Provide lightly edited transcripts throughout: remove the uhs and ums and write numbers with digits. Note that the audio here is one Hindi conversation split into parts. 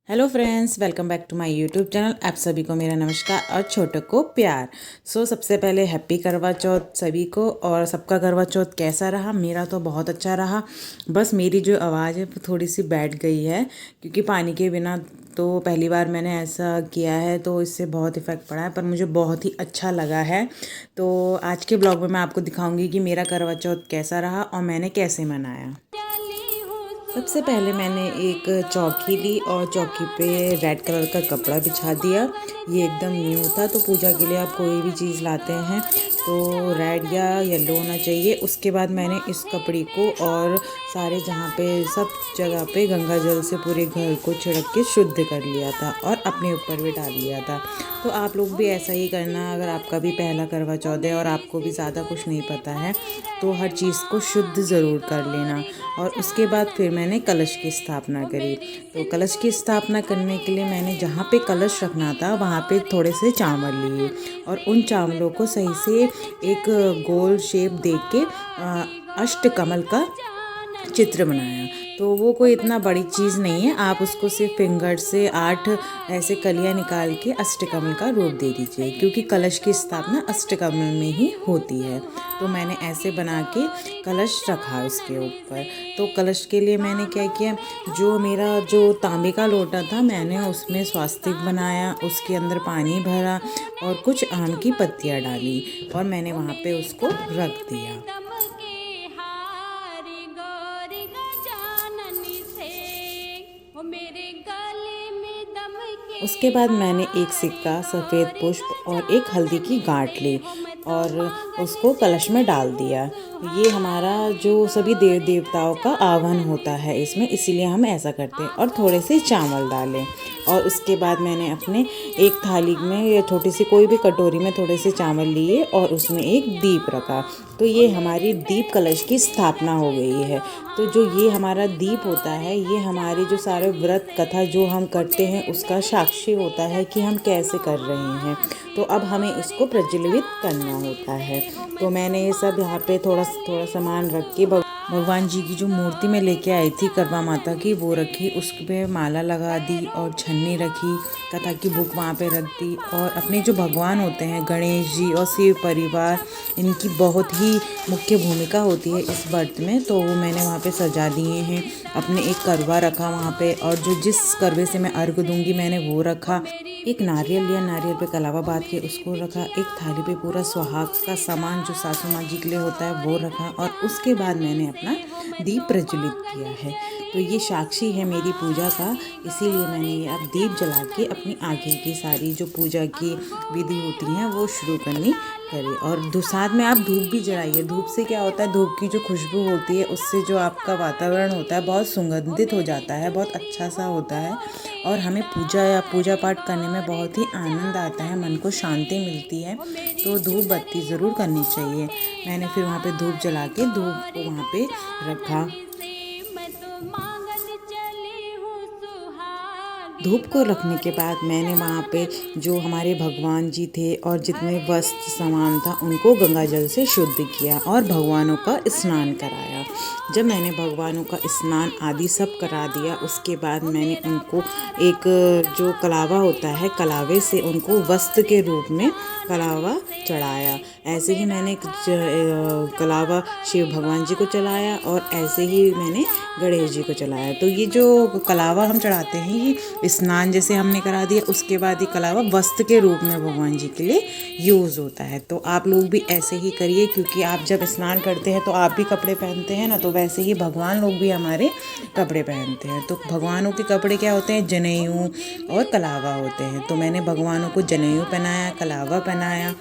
Hello friends, welcome back to my YouTube channel. आप सभी को मेरा नमस्कार और छोटों को प्यार। सबसे पहले हैप्पी करवा चौथ सभी को। और सबका करवा चौथ कैसा रहा? मेरा तो बहुत अच्छा रहा। बस मेरी जो आवाज़ है वो थोड़ी सी बैठ गई है, क्योंकि पानी के बिना तो पहली बार मैंने ऐसा किया है, तो इससे बहुत इफ़ेक्ट पड़ा है, पर मुझे बहुत ही अच्छा लगा है। तो आज के ब्लॉग में मैं आपको दिखाऊंगी कि मेरा करवा चौथ कैसा रहा और मैंने कैसे मनाया। सबसे पहले मैंने एक चौकी ली और चौकी पे रेड कलर का कपड़ा बिछा दिया। ये एकदम न्यू था, तो पूजा के लिए आप कोई भी चीज़ लाते हैं तो रेड या येलो होना चाहिए। उसके बाद मैंने इस कपड़े को और सारे जहाँ पे सब जगह पे गंगा जल से पूरे घर को छिड़क के शुद्ध कर लिया था और अपने ऊपर भी डाल लिया था। तो आप लोग भी ऐसा ही करना। अगर आपका भी पहला करवा चौथ है और आपको भी ज़्यादा कुछ नहीं पता है, तो हर चीज़ को शुद्ध ज़रूर कर लेना। और उसके बाद फिर मैंने कलश की स्थापना करी। तो कलश की स्थापना करने के लिए मैंने जहाँ पे कलश रखना था वहाँ पे थोड़े से चावल लिए और उन चावलों को सही से एक गोल शेप दे के अष्टकमल का चित्र बनाया। तो वो कोई इतना बड़ी चीज़ नहीं है, आप उसको सिर्फ फिंगर से 8 ऐसे कलियां निकाल के अष्टकमल का रूप दे दीजिए, क्योंकि कलश की स्थापना अष्टकमल में ही होती है। तो मैंने ऐसे बना के कलश रखा उसके ऊपर। तो कलश के लिए मैंने क्या किया, जो मेरा जो तांबे का लोटा था मैंने उसमें स्वास्तिक बनाया, उसके अंदर पानी भरा और कुछ आम की पत्तियाँ डाली और मैंने वहाँ पे उसको रख दिया। उसके बाद मैंने एक सिक्का, सफ़ेद पुष्प और एक हल्दी की गांठ ली और उसको कलश में डाल दिया। ये हमारा जो सभी देव देवताओं का आह्वान होता है इसमें, इसीलिए हम ऐसा करते हैं। और थोड़े से चावल डालें और उसके बाद मैंने अपने एक थाली में या छोटी सी कोई भी कटोरी में थोड़े से चावल लिए और उसमें एक दीप रखा। तो ये हमारी दीप कलश की स्थापना हो गई है। तो जो ये हमारा दीप होता है, ये हमारे जो सारे व्रत कथा जो हम करते हैं उसका साक्षी होता है कि हम कैसे कर रहे हैं। तो अब हमें इसको प्रज्वलित करना होता है। तो मैंने ये सब यहाँ पे थोड़ा थोड़ा सामान रख के भगवान जी की जो मूर्ति में लेके आई थी करवा माता की, वो रखी, उस पे माला लगा दी और छन्नी रखी, कथा की बुक वहाँ पे रख दी। और अपने जो भगवान होते हैं गणेश जी और शिव परिवार, इनकी बहुत ही मुख्य भूमिका होती है इस व्रत में, तो वो मैंने वहाँ पे सजा दिए हैं। अपने एक करवा रखा वहाँ पे, और जो जिस करवे से मैं अर्घ दूंगी मैंने वो रखा। एक नारियल लिया, नारियल पे कलावा बांध के उसको रखा। एक थाली पे पूरा सुहाग का सामान जो सासू माँ जी के लिए होता है वो रखा। और उसके बाद मैंने अपना दीप प्रज्वलित किया है। तो ये साक्षी है मेरी पूजा का, इसीलिए मैंने ये अब दीप जला के अपनी आगे की सारी जो पूजा की विधि होती हैं वो शुरू करनी करी। और साथ में आप धूप भी जलाइए। धूप से क्या होता है, धूप की जो खुशबू होती है उससे जो आपका वातावरण होता है बहुत सुगंधित हो जाता है, बहुत अच्छा सा होता है। और हमें पूजा या पूजा पाठ करने में बहुत ही आनंद आता है, मन को शांति मिलती है। तो धूप बत्ती ज़रूर करनी चाहिए। मैंने फिर वहाँ पे धूप जला के धूप को वहाँ पे रखा। धूप को रखने के बाद मैंने वहाँ पे जो हमारे भगवान जी थे और जितने वस्त्र सामान था उनको गंगा जल से शुद्ध किया और भगवानों का स्नान कराया। जब मैंने भगवानों का स्नान आदि सब करा दिया, उसके बाद मैंने उनको एक जो कलावा होता है, कलावे से उनको वस्त्र के रूप में कलावा चढ़ाया। ऐसे ही मैंने कलावा शिव भगवान जी को चढ़ाया और ऐसे ही मैंने गणेश जी को चढ़ाया। तो ये जो कलावा हम चढ़ाते हैं, ये स्नान जैसे हमने करा दिया, उसके बाद ये कलावा वस्त्र के रूप में भगवान जी के लिए यूज़ होता है। तो आप लोग भी ऐसे ही करिए, क्योंकि आप जब स्नान करते हैं तो आप भी कपड़े पहनते हैं ना, तो वैसे ही भगवान लोग भी हमारे कपड़े पहनते हैं। तो भगवानों के कपड़े क्या होते हैं, जनेऊ और कलावा होते हैं। तो मैंने भगवानों को जनेऊ पहनाया, कलावा पहनाया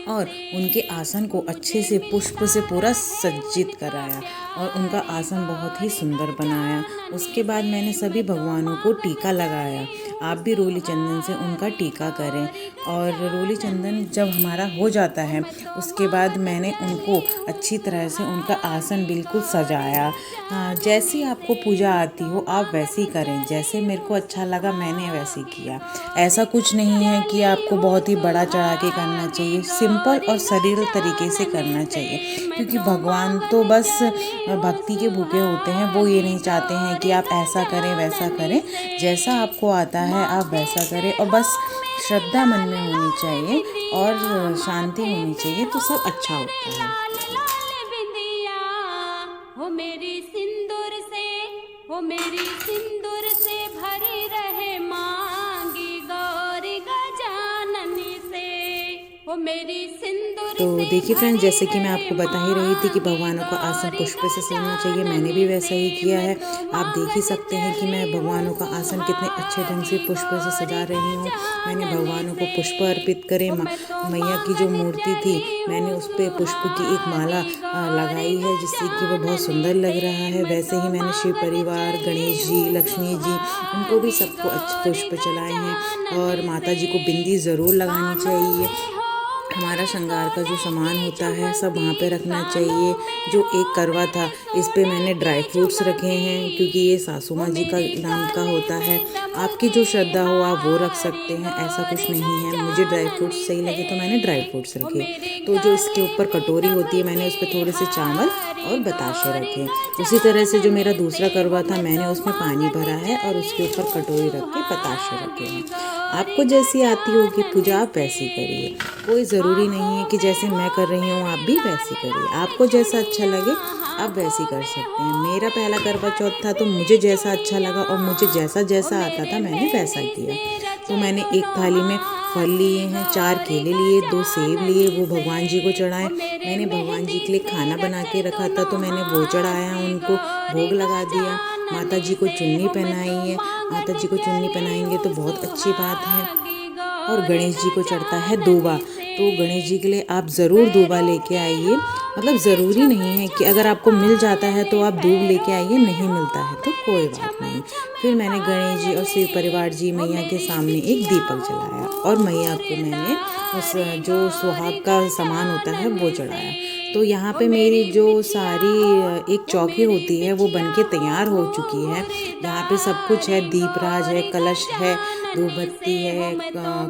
और उनके आसन को अच्छे से पुष्प से पूरा सज्जित कराया और उनका आसन बहुत ही सुंदर बनाया। उसके बाद मैंने सभी भगवानों को टीका लगाया। आप भी रोली चंदन से उनका टीका करें। और रोली चंदन जब हमारा हो जाता है उसके बाद मैंने उनको अच्छी तरह से उनका आसन बिल्कुल सजाया। जैसी आपको पूजा आती हो आप वैसी करें, जैसे मेरे को अच्छा लगा मैंने वैसे किया। ऐसा कुछ नहीं है कि आपको बहुत ही बड़ा चढ़ा के करना चाहिए, सिंपल और सरल तरीके से करना चाहिए, क्योंकि भगवान तो बस भक्ति के भूखे होते हैं। वो ये नहीं चाहते हैं कि आप ऐसा करें वैसा करें, जैसा आपको आता है आप वैसा करें, और बस श्रद्धा मन में होनी चाहिए और शांति होनी चाहिए, तो सब अच्छा होता है। मेरी सिंदूर से भरी रहे मांगी गौरी गजाननी से, वो मेरी सिंदूर तो से देखिए फ्रेंड्स, जैसे कि मैं आपको बता ही रही थी कि भगवानों का आसन पुष्प से सजाना चाहिए, मैंने भी वैसा ही किया है। आप देख ही सकते हैं कि मैं भगवानों का आसन कितने अच्छे ढंग से पुष्प से सजा रही हूँ। मैंने भगवानों को पुष्प अर्पित करे। मैया की जो मूर्ति थी मैंने उस पर पुष्प की एक माला लगाई है, जिससे कि वो बहुत सुंदर लग रहा है। वैसे ही मैंने शिव परिवार, गणेश जी, लक्ष्मी जी, उनको भी सबको अच्छे पुष्प चलाए हैं। और माता जी को बिंदी ज़रूर लगानी चाहिए। हमारा श्रृंगार का जो सामान होता है सब वहाँ पे रखना चाहिए। जो एक करवा था इस पे मैंने ड्राई फ्रूट्स रखे हैं, क्योंकि ये सासू माँ जी का नाम का होता है। आपकी जो श्रद्धा हो आप वो रख सकते हैं, ऐसा कुछ नहीं है। मुझे ड्राई फ्रूट्स सही लगे तो मैंने ड्राई फ्रूट्स रखे। तो जो इसके ऊपर कटोरी होती है मैंने उस पर थोड़े से चावल और बताशे रखे। उसी तरह से जो मेरा दूसरा करवा था मैंने उसमें पानी भरा है और उसके ऊपर कटोरी रख के बताशे रखे हैं। आपको जैसी आती होगी पूजा आप वैसी करिए, कोई ज़रूरी नहीं है कि जैसे मैं कर रही हूँ आप भी वैसी करिए। आपको जैसा अच्छा लगे आप वैसी कर सकते हैं। मेरा पहला करवा चौथ था तो मुझे जैसा अच्छा लगा और मुझे जैसा जैसा आता था मैंने वैसा किया। तो मैंने एक थाली में फल लिए हैं, 4 केले लिए, 2 सेब लिए, वो भगवान जी को चढ़ाए। मैंने भगवान जी के लिए खाना बना के रखा था तो मैंने वो चढ़ाया, उनको भोग लगा दिया। माता जी को चुन्नी पहनाई है, माता जी को चुन्नी पहनाएंगे तो बहुत अच्छी बात है। और गणेश जी को चढ़ता है दूबा, तो गणेश जी के लिए आप ज़रूर दूबा लेके आइए। मतलब ज़रूरी नहीं है कि अगर आपको मिल जाता है तो आप दूब लेके आइए, नहीं मिलता है तो कोई बात नहीं। फिर मैंने गणेश जी और शिव परिवार जी मैया के सामने एक दीपक जलाया और मैया को मैंने उस जो सुहाग का सामान होता है वो चढ़ाया। तो यहाँ पे मेरी जो सारी एक चौकी होती है वो बनके तैयार हो चुकी है। यहाँ पे सब कुछ है, दीपराज है, कलश है, धूपबत्ती है,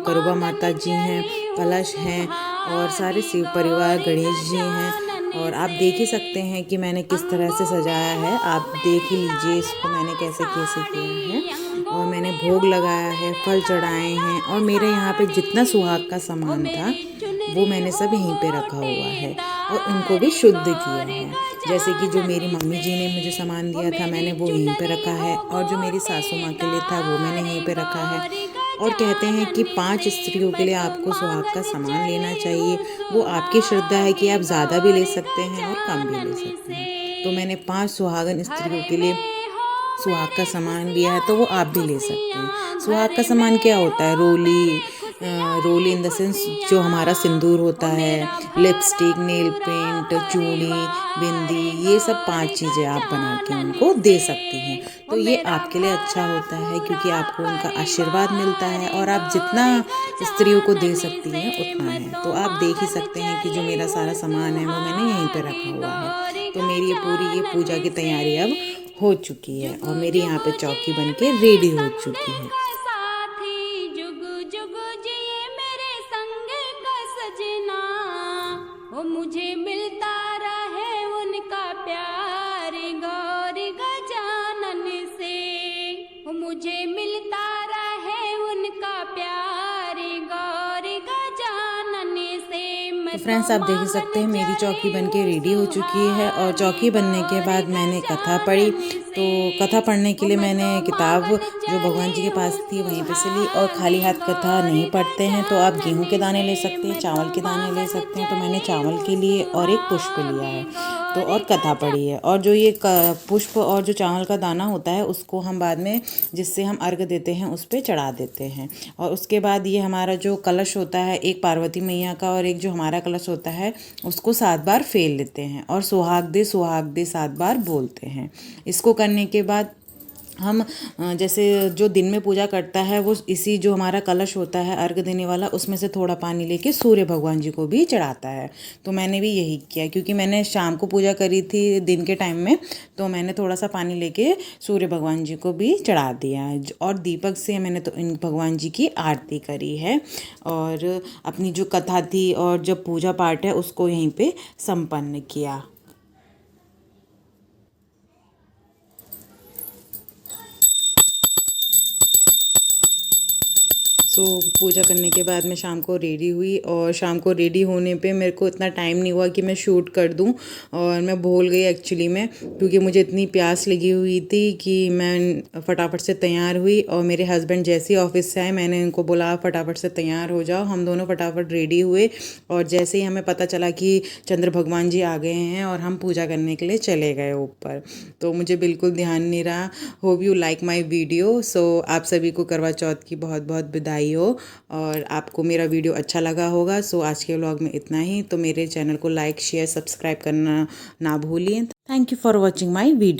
करुबा माता जी हैं, कलश हैं और सारे शिव परिवार गणेश जी हैं। और आप देख ही सकते हैं कि मैंने किस तरह से सजाया है, आप देख ही लीजिए इसको मैंने कैसे कैसे किया है। और मैंने भोग लगाया है, फल चढ़ाए हैं और मेरे यहाँ पे जितना सुहाग का सामान था वो मैंने सब यहीं पे रखा हुआ है और उनको भी शुद्ध किया है। जैसे कि जो मेरी मम्मी जी ने मुझे सामान दिया था मैंने वो यहीं पे रखा है और जो मेरी सासू माँ के लिए था वो मैंने यहीं पे रखा है। और कहते हैं कि 5 स्त्रियों के लिए आपको सुहाग का सामान लेना चाहिए। वो आपकी श्रद्धा है कि आप ज़्यादा भी ले सकते हैं और कम भी ले सकते हैं। तो मैंने 5 सुहागन स्त्रियों के लिए सुहाग का सामान लिया है, तो वो आप भी ले सकते हैं। सुहाग का सामान क्या होता है? रोली इन द सेंस जो हमारा सिंदूर होता है, लिपस्टिक, नेल पेंट, चूड़ी, बिंदी, ये सब 5 चीज़ें आप बना के उनको दे सकती हैं। तो ये आपके लिए अच्छा होता है क्योंकि आपको उनका आशीर्वाद मिलता है और आप जितना स्त्रियों को दे सकती हैं उतना है। तो आप देख ही सकते हैं कि जो मेरा सारा सामान है वो मैंने यहीं पे रखा हुआ है। तो मेरी ये पूजा की तैयारी अब हो चुकी है और मेरी यहाँ पे चौकी बन के रेडी हो चुकी है। मुझे मिलता रहे उनका प्यार गौरी गजानन से, मुझे मिलता रहे उनका प्यार गौरी गजानन से। तो फ्रेंड्स आप देख सकते हैं मेरी चौकी बन के रेडी हो चुकी है और चौकी बनने के बाद मैंने कथा पढ़ी। तो कथा पढ़ने के लिए मैंने किताब जो भगवान जी के पास थी वहीं पे से ली और खाली हाथ कथा नहीं पढ़ते हैं तो आप गेहूं के दाने ले सकते हैं, चावल के दाने ले सकते हैं। तो मैंने चावल के लिए और एक पुष्प लिया है तो और कथा पढ़ी है। और जो ये पुष्प और जो चावल का दाना होता है उसको हम बाद में जिससे हम अर्घ देते हैं उस पर चढ़ा देते हैं। और उसके बाद ये हमारा जो कलश होता है, एक पार्वती मैया का और एक जो हमारा कलश होता है, उसको 7 बार फेर लेते हैं और सुहाग दे 7 बार बोलते हैं। इसको करने के बाद हम जैसे जो दिन में पूजा करता है वो इसी जो हमारा कलश होता है अर्घ देने वाला, उसमें से थोड़ा पानी लेके सूर्य भगवान जी को भी चढ़ाता है। तो मैंने भी यही किया, क्योंकि मैंने शाम को पूजा करी थी दिन के टाइम में, तो मैंने थोड़ा सा पानी लेके सूर्य भगवान जी को भी चढ़ा दिया। और दीपक से मैंने तो इन भगवान जी की आरती करी है और अपनी जो कथा थी और जो पूजा पाठ है उसको यहीं पे संपन्न किया। पूजा करने के बाद मैं शाम को रेडी हुई, और शाम को रेडी होने पे मेरे को इतना टाइम नहीं हुआ कि मैं शूट कर दूं, और मैं भूल गई एक्चुअली में, क्योंकि मुझे इतनी प्यास लगी हुई थी कि मैं फटाफट से तैयार हुई। और मेरे हस्बैंड जैसे ही ऑफिस से आए मैंने उनको बोला फटाफट से तैयार हो जाओ। हम दोनों फटाफट रेडी हुए, और जैसे ही हमें पता चला कि चंद्र भगवान जी आ गए हैं और हम पूजा करने के लिए चले गए ऊपर। तो मुझे बिल्कुल ध्यान नहीं रहा। Hope you like my video. So आप सभी को करवा चौथ की बहुत बहुत बधाई हो, और आपको मेरा वीडियो अच्छा लगा होगा। सो आज के व्लॉग में इतना ही। तो मेरे चैनल को लाइक शेयर सब्सक्राइब करना ना भूलिए। Thank you for watching my video.